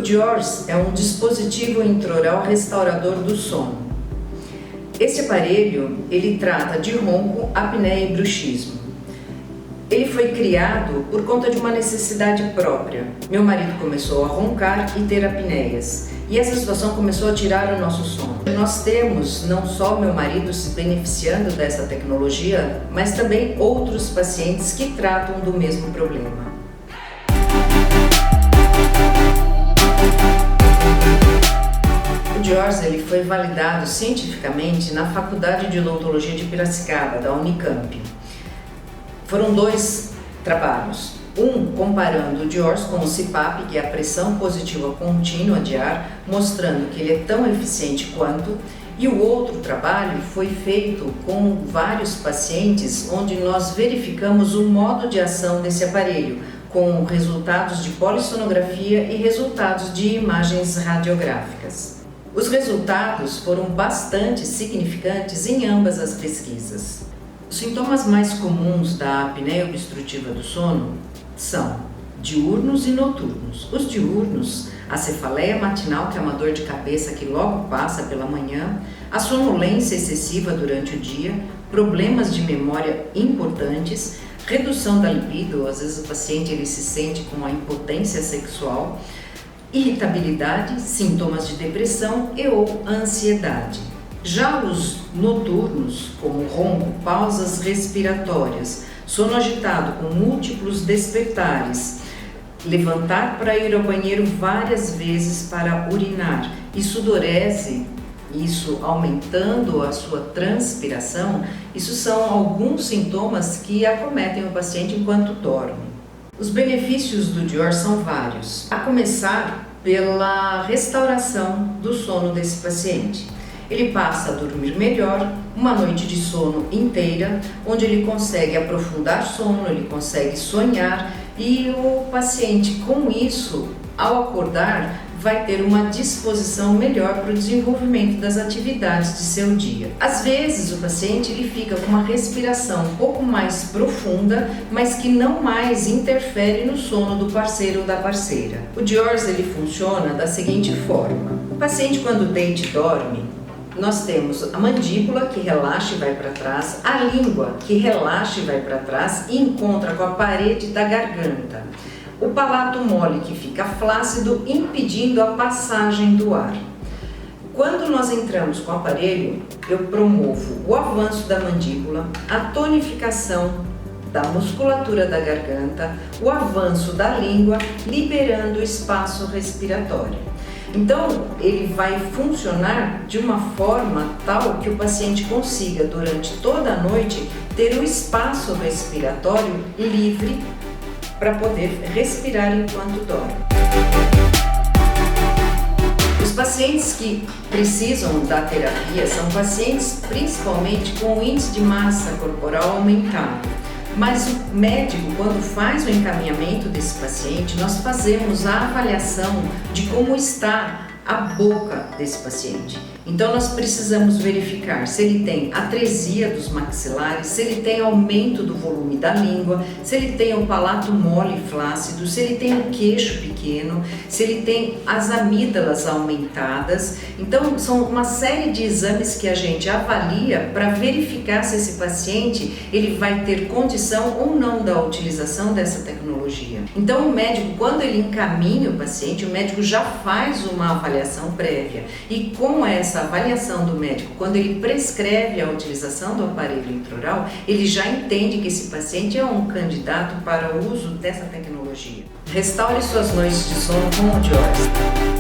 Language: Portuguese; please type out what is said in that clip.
O JAWS é um dispositivo intraoral restaurador do sono. Esse aparelho, ele trata de ronco, apneia e bruxismo. Ele foi criado por conta de uma necessidade própria. Meu marido começou a roncar e ter apneias, e essa situação começou a tirar o nosso sono. Nós temos não só meu marido se beneficiando dessa tecnologia, mas também outros pacientes que tratam do mesmo problema. O JAWS ele foi validado cientificamente na Faculdade de Odontologia de Piracicaba, da Unicamp. Foram 2 trabalhos, um comparando o JAWS com o CPAP, que é a pressão positiva contínua de ar, mostrando que ele é tão eficiente quanto, e o outro trabalho foi feito com vários pacientes, onde nós verificamos o modo de ação desse aparelho, com resultados de polissonografia e resultados de imagens radiográficas. Os resultados foram bastante significantes em ambas as pesquisas. Os sintomas mais comuns da apneia obstrutiva do sono são diurnos e noturnos. Os diurnos, a cefaleia matinal, que é uma dor de cabeça que logo passa pela manhã, a sonolência excessiva durante o dia, problemas de memória importantes, redução da libido, às vezes o paciente ele se sente com a impotência sexual, irritabilidade, sintomas de depressão e ou ansiedade. Já os noturnos, como ronco, pausas respiratórias, sono agitado com múltiplos despertares, levantar para ir ao banheiro várias vezes para urinar e sudorese, isso aumentando a sua transpiração, isso são alguns sintomas que acometem o paciente enquanto dorme. Os benefícios do JAWS são vários, a começar pela restauração do sono desse paciente. Ele passa a dormir melhor, uma noite de sono inteira, onde ele consegue aprofundar sono, ele consegue sonhar e o paciente com isso, ao acordar, vai ter uma disposição melhor para o desenvolvimento das atividades de seu dia. Às vezes o paciente ele fica com uma respiração um pouco mais profunda, mas que não mais interfere no sono do parceiro ou da parceira. O JAWS ele funciona da seguinte forma: o paciente quando deita e dorme, nós temos a mandíbula que relaxa e vai para trás, a língua que relaxa e vai para trás e encontra com a parede da garganta. O palato mole que fica flácido, impedindo a passagem do ar. Quando nós entramos com o aparelho, eu promovo o avanço da mandíbula, a tonificação da musculatura da garganta, o avanço da língua, liberando o espaço respiratório. Então, ele vai funcionar de uma forma tal que o paciente consiga, durante toda a noite, ter o espaço respiratório livre para poder respirar enquanto dorme. Os pacientes que precisam da terapia são pacientes principalmente com índice de massa corporal aumentado. Mas o médico, quando faz o encaminhamento desse paciente, nós fazemos a avaliação de como está a boca desse paciente. Então nós precisamos verificar se ele tem atresia dos maxilares, se ele tem aumento do volume da língua, se ele tem o palato mole e flácido, se ele tem o queixo pequeno, se ele tem as amígdalas aumentadas. Então são uma série de exames que a gente avalia para verificar se esse paciente ele vai ter condição ou não da utilização dessa tecnologia. Então o médico, quando ele encaminha o paciente, o médico já faz uma avaliação prévia e com essa avaliação do médico, quando ele prescreve a utilização do aparelho intraoral, ele já entende que esse paciente é um candidato para o uso dessa tecnologia. Restaure suas noites de sono com o JAWS.